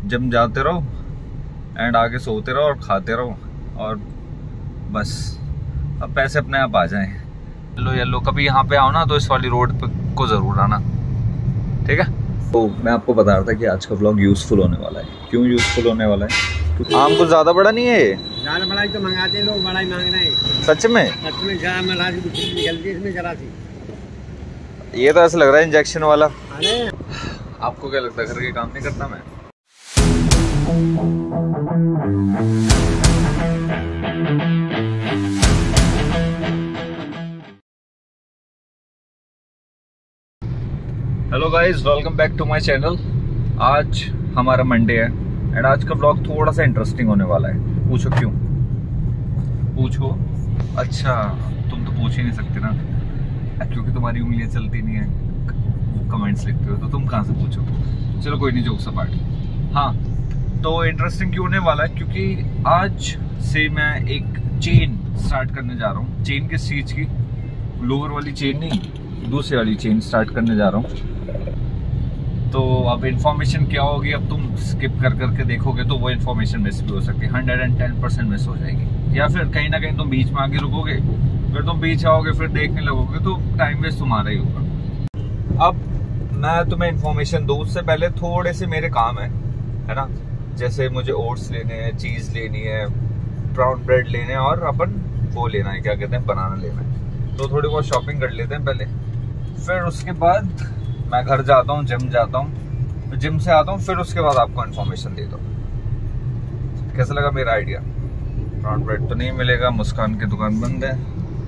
Gym जाते रहो and आगे सोते रहो और खाते रहो और बस अब पैसे अपने आप आ जाएं। येलो कभी यहाँ पे आओ ना तो इस वाली रोड को जरूर आना, ठीक है। तो मैं आपको बता रहा था कि आज का व्लॉग यूजफुल होने वाला है। क्यों यूजफुल होने वाला है? क्योंकि आम कुछ ज्यादा बड़ा नहीं है ये। ज्यादा बड़ा ही तो मंगाते हैं लोग, बड़ा ही मांग रहे हैं। सच में जरा मलाई निकलती है इसमें जरा सी। ये तो ऐसा लग रहा है इंजेक्शन वाला। अरे आपको क्या लगता है घर के काम नहीं करता मैं? Hello guys, welcome back to my channel. आज हमारा मंडे है एंड आज का ब्लॉग थोड़ा सा इंटरेस्टिंग होने वाला है। पूछो क्यों? पूछो। अच्छा, तुम तो पूछ ही नहीं सकते ना, क्योंकि तुम्हारी उंगलियां चलती नहीं है, कमेंट्स लिखते हो, तो तुम कहाँ से पूछो? चलो कोई नहीं, जोक्स अपार्ट। हाँ, तो इंटरेस्टिंग क्यों होने वाला है? क्योंकि आज से मैं एक चेन स्टार्ट करने जा रहा हूँ। चेन किस चीज़ की? लोअर वाली चेन नहीं, दूसरी वाली चेन स्टार्ट करने जा रहा हूँ। तो अब इन्फॉर्मेशन क्या होगी, अब तुम स्किप कर करके देखोगे तो वो इन्फॉर्मेशन मिस भी हो सकती है, 110% मिस हो जाएगी। या फिर कहीं ना कहीं तुम बीच में आके रुकोगे, फिर तुम बीच आओगे, फिर देखने लगोगे, तो टाइम वेस्ट तुम्हारा ही होगा। अब मैं तुम्हें इन्फॉर्मेशन दूँ उससे पहले थोड़े से मेरे काम है ना। जैसे मुझे ओट्स लेने हैं, चीज़ लेनी है, ब्राउन ब्रेड लेने हैं और अपन वो लेना है, क्या कहते हैं, बनाना लेना है। तो थोड़ी बहुत शॉपिंग कर लेते हैं पहले, फिर उसके बाद मैं घर जाता हूँ, जिम जाता हूँ, तो जिम से आता हूँ, फिर उसके बाद आपको इन्फॉर्मेशन देता हूँ। कैसा लगा मेरा आइडिया? ब्राउन ब्रेड तो नहीं मिलेगा, मुस्कान की दुकान बंद है।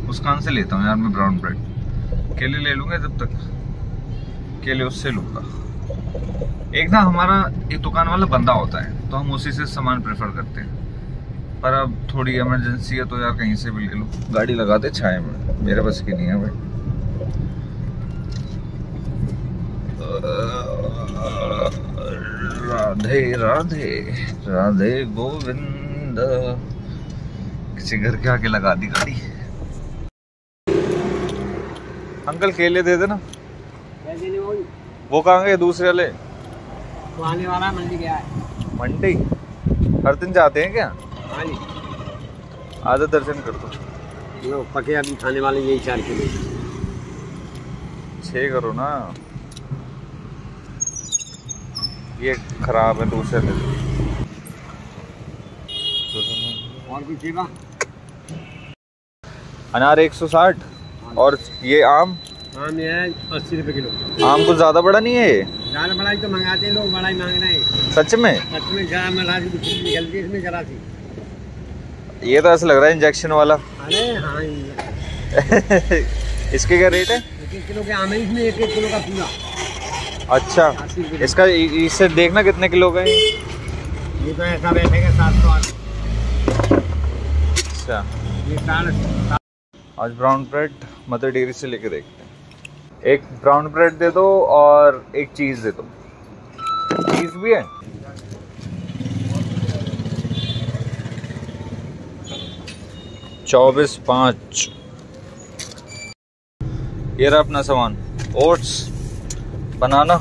मुस्कान से लेता हूँ यार मैं ब्राउन ब्रेड। केले ले लूँगा, जब तक केले उससे लूँगा। एक ना हमारा एक दुकान वाला बंदा होता है, तो हम उसी से सामान प्रेफर करते हैं। पर अब थोड़ी इमरजेंसी है तो यार कहीं से भी ले लूँ। गाड़ी लगाते छाए में, मेरे बस की नहीं है भाई। राधे राधे राधे गोविंद। किसी घर के आगे लगा दी गाड़ी। अंकल केले दे देना। वो कहाँ गए दूसरे वाले? तो आने वाला मंडी गया है। मंडी हर दिन जाते हैं क्या? हाँ जी, आधा दर्जन कर दो। लो पके अभी खाने वाले यही 4 किलो। 6 करो ना, ये खराब है, दूसरे ले लो। और कुछ सेवा? अनार 160 और ये आम? आम ये है 80 रुपए किलो। आम कुछ ज्यादा बड़ा नहीं है ये। ज्यादा बड़ा ही तो मंगाते हैं लोग, बड़ा ही मांग रहे हैं। सच में जरा मलाई निकलती है इसमें जरा सी। ये तो ऐसा लग रहा है इंजेक्शन वाला। अरे हाँ इसके क्या रेट है? 1 किलो के आम है इसमें, 1 किलो का पूरा। अच्छा, इसका इससे देखना कितने किलो का है ये? तो ऐसा बैठेगा 700। अच्छा, ये आज ब्राउन ब्रेड मदर डेयरी से लेके देखते हैं। एक ब्राउन ब्रेड दे दो और एक चीज़ दे दो। चीज़ भी है? ₹24.5। ये रहा अपना सामान, ओट्स, बनाना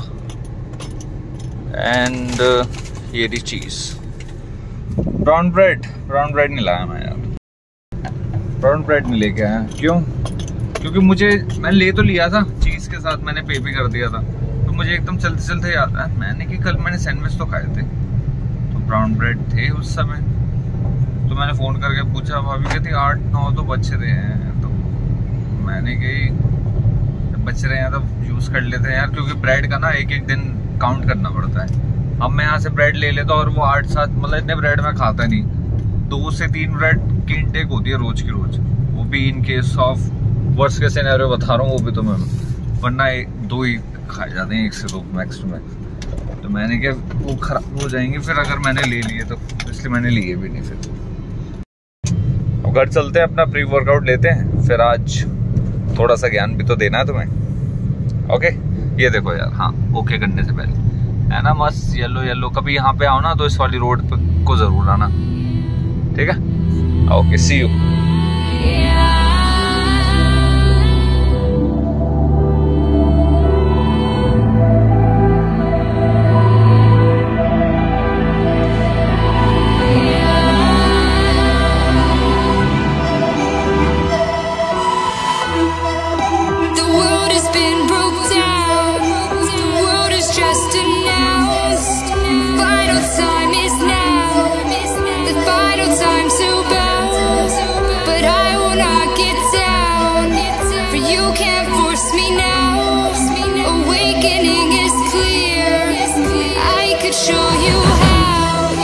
एंड ये रही चीज़। ब्राउन ब्रेड नहीं लाया मैं यार, ब्राउन ब्रेड नहीं लेके आया। क्यों? क्योंकि मैंने ले तो लिया था चीज़ के साथ, मैंने पे भी कर दिया था, तो मुझे एकदम चलते चलते याद आया मैंने कि कल मैंने सैंडविच तो खाए थे, तो ब्राउन ब्रेड थे उस समय। तो मैंने फ़ोन करके पूछा, भाभी कहती 8-9 तो बच रहे हैं। तो मैंने कही जब बच रहे हैं तो यूज़ कर लेते हैं यार, क्योंकि ब्रेड का ना एक दिन काउंट करना पड़ता है। अब मैं यहाँ से ब्रेड ले लेता और वो 8-7, मतलब इतने ब्रेड मैं खाता नहीं। 2 से 3 ब्रेड की इनटेक होती है रोज की रोज, वो भी इन केस ऑफ वर्स्ट के सिनेरियो बता रहा हूँ, वो भी तो मैं, वरना 2 ही खाए जाते हैं, 1 से 2 मैक्स टू मैक्स। तो मैंने क्या, वो खराब हो जाएंगे फिर अगर मैंने ले लिए तो, इसलिए मैंने लिए भी नहीं। फिर घर चलते हैं, अपना प्री वर्कआउट लेते हैं, फिर आज थोड़ा सा ज्ञान भी तो देना है तुम्हें। ओके, ये देखो यार, हाँ ओके करने से पहले है ना, मस्त येलो। कभी यहाँ पे आओ ना तो इस वाली रोड को जरूर आना, ठीक है? Okay, see you. show you how.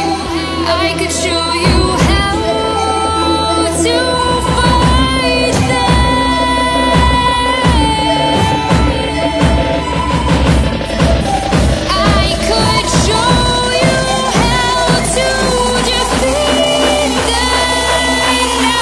I could show you how to fight them. I could show you how to defeat them now.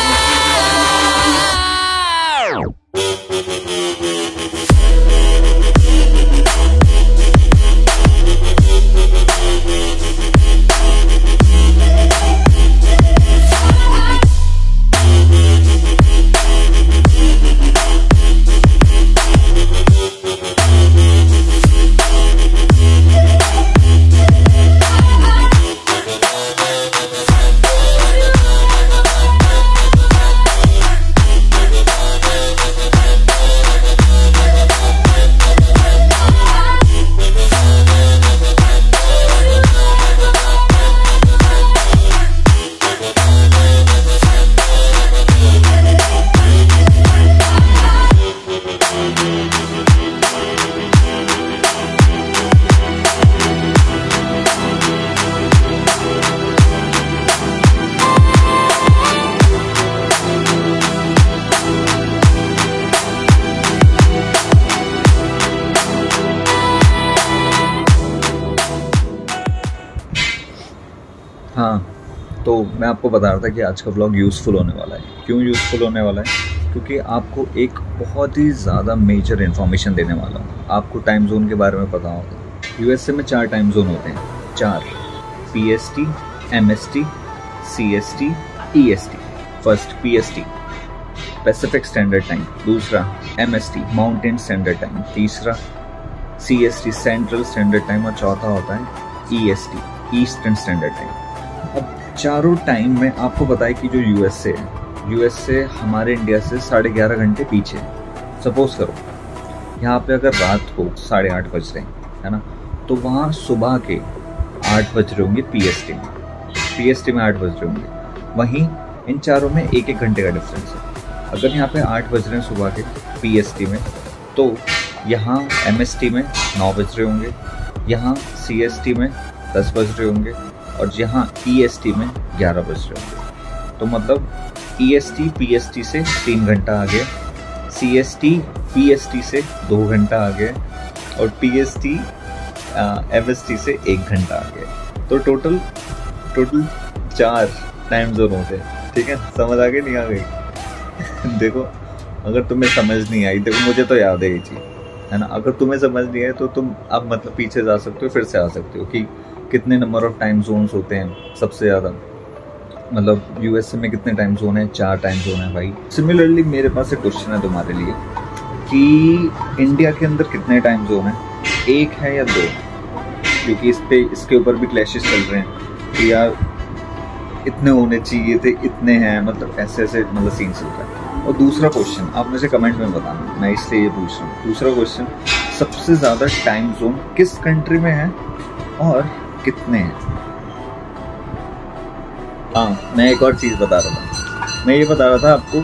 हाँ, तो मैं आपको बता रहा था कि आज का ब्लॉग यूज़फुल होने वाला है। क्यों यूज़फुल होने वाला है? क्योंकि आपको एक बहुत ही ज़्यादा मेजर इन्फॉर्मेशन देने वाला हूँ। आपको टाइम जोन के बारे में पता होगा। यूएसए में 4 टाइम जोन होते हैं, 4 PST, MST, CST, EST। First PST Pacific standard time, दूसरा MST माउंटेन स्टैंडर्ड टाइम, तीसरा CST सेंट्रल स्टैंडर्ड टाइम और चौथा होता है EST ईस्टर्न स्टैंडर्ड टाइम। अब चारों टाइम में आपको पता है कि जो यूएसए हमारे इंडिया से 11.5 घंटे पीछे है। सपोज करो यहाँ पे अगर रात को 8:30 बज रहे हैं, है ना, तो वहाँ सुबह के 8 बज रहे होंगे PST में 8 बज रहे होंगे। वहीं इन चारों में 1-1 घंटे का डिफरेंस है। अगर यहाँ पे 8 बज रहे हैं सुबह के PST में, तो यहाँ MST में 9 बज रहे होंगे, यहाँ CST में 10 बज रहे होंगे और यहाँ EST में 11 बज रहे होंगे। तो मतलब EST PST से 3 घंटा आगे, CST PST से 2 घंटा आगे और PST MST से 1 घंटा आगे। तो टोटल 4 टाइम जोन होते हैं। ठीक है, समझ आ गई नहीं आ गई? देखो, अगर तुम्हें समझ नहीं आई, देखो मुझे तो याद है ये चीज़, है ना। अगर तुम्हें समझ नहीं आई तो तुम अब मतलब पीछे जा सकते हो, फिर से आ सकते हो कि कितने नंबर ऑफ टाइम जोन्स होते हैं सबसे ज़्यादा। मतलब यूएसए में कितने टाइम जोन है? 4 टाइम जोन है भाई। सिमिलरली मेरे पास एक क्वेश्चन है तुम्हारे लिए कि इंडिया के अंदर कितने टाइम जोन है? 1 है या 2? क्योंकि इसके ऊपर भी क्लैशेस चल रहे हैं कि यार इतने होने चाहिए थे, इतने हैं, मतलब ऐसे मतलब सीन चल रहा है। और दूसरा क्वेश्चन आप मुझे कमेंट में बताना, मैं इसलिए ये पूछ रहा हूँ। दूसरा क्वेश्चन, सबसे ज़्यादा टाइम जोन किस कंट्री में है और कितने हैं? हाँ, मैं एक और चीज़ बता रहा था। मैं ये बता रहा था आपको,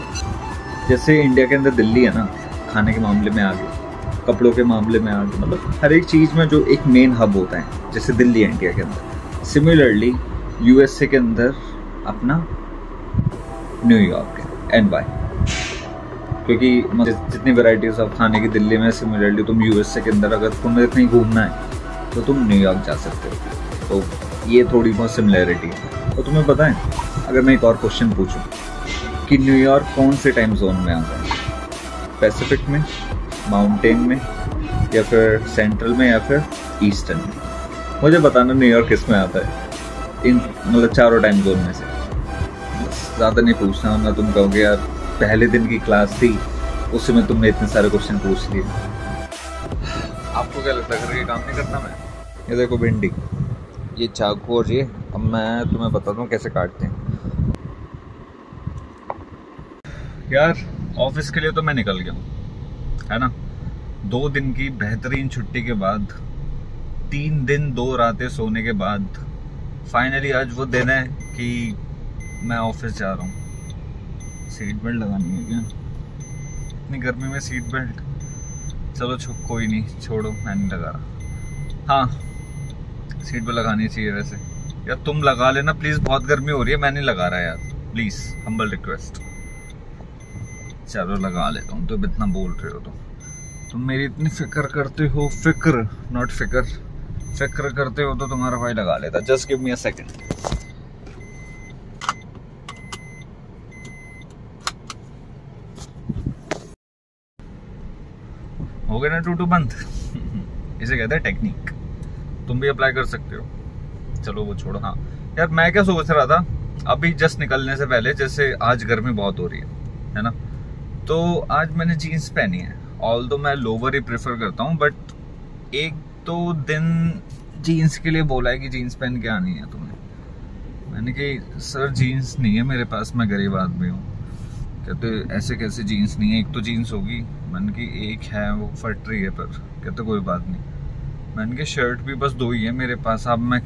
जैसे इंडिया के अंदर दिल्ली है ना, खाने के मामले में आगे, कपड़ों के मामले में आगे, मतलब हर एक चीज़ में जो एक मेन हब होता है, जैसे दिल्ली है इंडिया के अंदर। सिमिलरली यूएसए के अंदर अपना न्यूयॉर्क है, NY। क्योंकि जितनी वैरायटीज ऑफ खाने की दिल्ली में, सिमिलरली तुम यूएसए के अंदर अगर तुम्हें कहीं घूमना है तो तुम न्यूयॉर्क जा सकते हो। तो ये थोड़ी बहुत सिमिलैरिटी है। तो तुम्हें पता है, अगर मैं एक और क्वेश्चन पूछूं कि न्यूयॉर्क कौन से टाइम जोन में आता है? पैसिफिक में, माउंटेन में, या फिर सेंट्रल में, या फिर ईस्टर्न में? मुझे बताना न्यूयॉर्क किस में आता है इन मतलब चारों टाइम जोन में से। ज़्यादा नहीं पूछना, वरना तुम कहोगे यार पहले दिन की क्लास थी उसमें तुमने इतने सारे क्वेश्चन पूछ लिए। आपको क्या लगता है ये काम नहीं करता मैं? ये देखो भिंडी, ये चाकू और ये, अब मैं तुम्हें बताता हूँ कैसे काटते हैं। यार ऑफिस के लिए तो मैं निकल गया हूँ, है ना। 2 दिन की बेहतरीन छुट्टी के बाद, 3 दिन 2 रातें सोने के बाद, फाइनली आज वो दिन है कि मैं ऑफिस जा रहा हूँ। सीट बेल्ट लगानी है क्या इतनी गर्मी में? सीट बेल्ट चलो कोई नहीं, छोड़ो, मैं नहीं लगा रहा। हाँ, सीट पे लगानी चाहिए वैसे। यार तुम लगा लेना प्लीज, बहुत गर्मी हो रही है, मैं नहीं लगा रहा यार, प्लीज हम्बल रिक्वेस्ट। चलो लगा लेता हूँ, तो इतना बोल रहे हो तो तुम मेरी इतनी फिक्र करते हो, फिक्र नॉट फिक्र, फिक्र करते हो तो तुम्हारा भाई लगा लेता। Just give me a second. हो गया ना टूटू बंद। इसे कहते हैं टेक्निक, तुम भी अप्लाई कर सकते हो। चलो वो छोड़ो। हाँ यार मैं क्या सोच रहा था, अभी जस्ट निकलने से पहले, जैसे आज गर्मी बहुत हो रही है ना, तो आज मैंने जीन्स पहनी है। ऑल्दो मैं लोवर ही प्रेफर करता हूँ, बट एक दो दिन जीन्स के लिए बोला है कि जीन्स पहन के आनी है तुम्हें। मैंने कि सर जीन्स नहीं है मेरे पास, मैं गरीब आदमी हूँ। कहते ऐसे कैसे जीन्स नहीं है, एक तो जीन्स होगी। मैंने कि एक है वो फट रही है, पर कहते कोई बात नहीं। मैंने कि शर्ट भी बस 2 ही है मेरे पास, अब मैं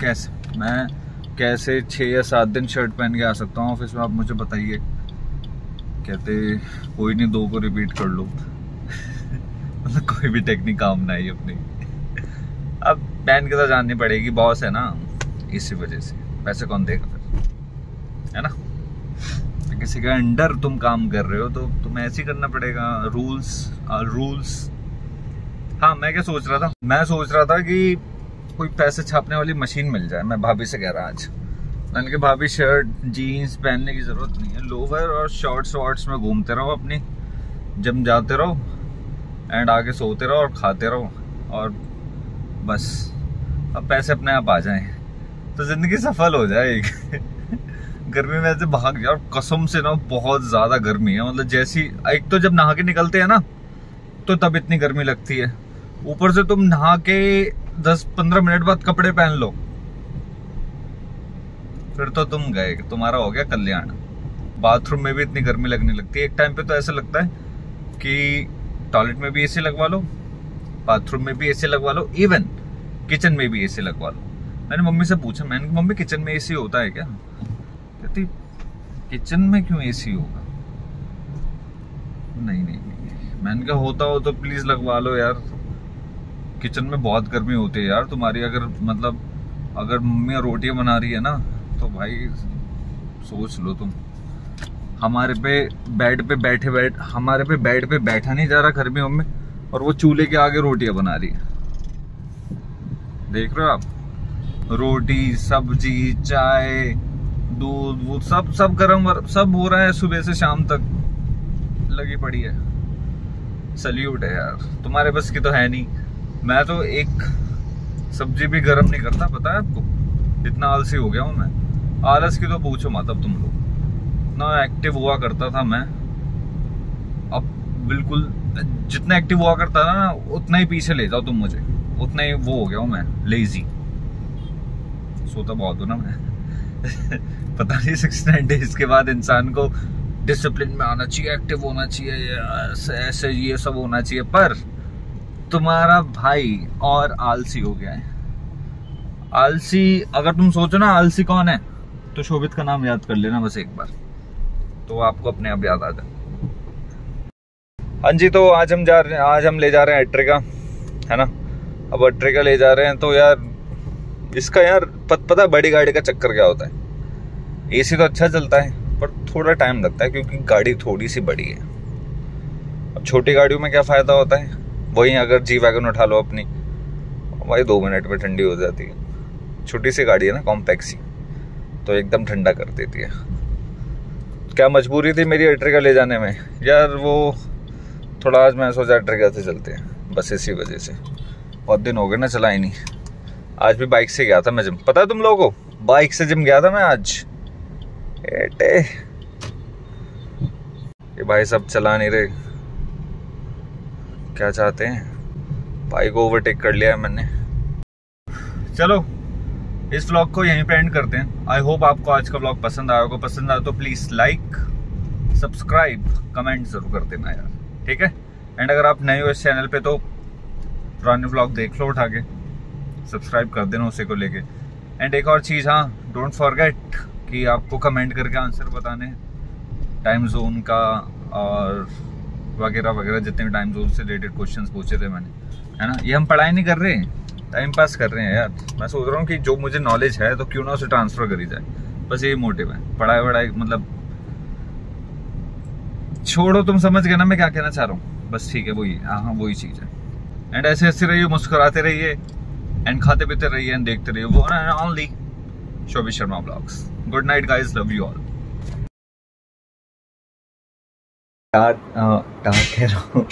कैसे 6 या 7 दिन शर्ट पहन के आ सकता हूँ ऑफिस में, आप मुझे बताइए। कहते कोई नहीं, 2 को रिपीट कर लो। मतलब कोई भी टेक्निक काम ना आई अपनी। अब पहन के तो जाननी पड़ेगी, बॉस है ना, इसी वजह से। पैसे कौन देगा फिर, है ना। किसी के अंडर तुम काम कर रहे हो तो तुम्हें ऐसे ही करना पड़ेगा। रूल्स। हाँ मैं क्या सोच रहा था, मैं सोच रहा था कि कोई पैसे छापने वाली मशीन मिल जाए। मैं भाभी से कह रहा आज, मैंने कहा भाभी शर्ट जीन्स पहनने की जरूरत नहीं है, लोवर और शॉर्ट्स में घूमते रहो, अपनी जिम जाते रहो एंड आगे सोते रहो और खाते रहो, और बस अब पैसे अपने आप आ जाएं तो जिंदगी सफल हो जाए। गर्मी में ऐसे भाग जाओ, कसम से ना बहुत ज्यादा गर्मी है। मतलब जैसी, एक तो जब नहा के निकलते हैं ना तो तब इतनी गर्मी लगती है, ऊपर से तुम नहा के 10-15 मिनट बाद कपड़े पहन लो, फिर तो तुम गए, तुम्हारा हो गया कल्याण। बाथरूम में भी इतनी गर्मी लगने लगती है, एक टाइम पे तो ऐसा लगता है कि टॉयलेट में भी एसी लगवा लो, बाथरूम में भी एसी लगवा लो, इवन किचन में भी एसी लगवा लो। मैंने मम्मी से पूछा, मैंने मम्मी किचन में एसी होता है क्या? कहती किचन में क्यों एसी होगा? नहीं। मैंने कहा होता हो तो प्लीज लगवा लो यार, किचन में बहुत गर्मी होती है यार तुम्हारी। अगर मम्मी रोटियां बना रही है ना तो भाई सोच लो तुम। हमारे पे बेड पे बैठा नहीं जा रहा गर्मियों में, और वो चूल्हे के आगे रोटियां बना रही है। देख रहे हो आप, रोटी सब्जी चाय दूध वो सब गरम सब हो रहा है, सुबह से शाम तक लगी पड़ी है। सल्यूट है यार, तुम्हारे बस की तो है नहीं। मैं तो एक सब्जी भी गरम नहीं करता, पता है आपको, इतना आलसी हो गया हूं मैं। आलस की तो पूछो मत अब तुम लोग, इतना एक्टिव हुआ करता था मैं, अब बिल्कुल जितना एक्टिव हुआ करता था ना उतना ही पीछे ले जाओ तुम मुझे, उतना ही वो हो गया हूं मैं, लेजी। सोता बहुत हूं ना मैं। पता नहीं 69 डेज के बाद इंसान को डिसिप्लिन में आना चाहिए, एक्टिव होना चाहिए, ऐसे ये सब होना चाहिए, पर तुम्हारा भाई और आलसी हो गया है। आलसी, अगर तुम सोचो ना आलसी कौन है, तो शोभित का नाम याद कर लेना बस एक बार, तो आपको अपने आप याद आ जाए। हाँ जी, तो आज हम ले जा रहे हैं एट्रिका, है ना। अब एट्रिका ले जा रहे हैं तो यार इसका यार पता है बड़ी गाड़ी का चक्कर क्या होता है। एसी तो अच्छा चलता है पर थोड़ा टाइम लगता है, क्योंकि गाड़ी थोड़ी सी बड़ी है। अब छोटी गाड़ियों में क्या फायदा होता है, वहीं अगर जी वैगन उठा लो अपनी, भाई 2 मिनट में ठंडी हो जाती है। छोटी सी गाड़ी है ना, कॉम्पैक्ट सी, तो एकदम ठंडा कर देती है। क्या मजबूरी थी मेरी एट्रिका ले जाने में यार, वो थोड़ा आज मैं सोचा एट्रिका से चलते हैं, बस इसी वजह से। बहुत दिन हो गए ना चला ही नहीं। आज भी बाइक से गया था मैं जिम, पता है तुम लोगों को, बाइक से जिम गया था मैं आज। ये भाई सब चला नहीं रहे, क्या चाहते हैं, बाइक को ओवरटेक कर लिया है मैंने। चलो इस व्लॉग को यहीं पे एंड करते हैं। आई होप आपको आज का व्लॉग पसंद आया होगा। पसंद आया तो प्लीज लाइक, सब्सक्राइब, कमेंट जरूर कर देना यार, ठीक है। एंड अगर आप नए हो इस चैनल पे तो पुराने व्लॉग देख लो उठा के, सब्सक्राइब कर देना उसे को लेके। एंड एक और चीज़, हाँ डोंट फॉरगेट कि आपको कमेंट करके आंसर बताने टाइम जोन का और वगैरह वगैरह, जितने भी टाइम जोन से रिलेटेड क्वेश्चंस पूछे थे मैंने, है ना। ये हम पढ़ाई नहीं कर रहे, टाइम पास कर रहे हैं यार। मैं सोच रहा हूँ कि जो मुझे नॉलेज है तो क्यों ना उसे ट्रांसफर करी जाए, बस यही मोटिव है। पढ़ाई वढ़ाई मतलब छोड़ो, तुम समझ गए ना मैं क्या कहना चाह रहा हूँ। बस ठीक है, वही हाँ वही चीज है। एंड ऐसे हंसते रहिए, मुस्कुराते रहिए, एंड खाते पीते रहिए, एंड देखते रहिए वो only Shobhit Sharma blogs. Good night guys, love you all. टाट कह रहा हूँ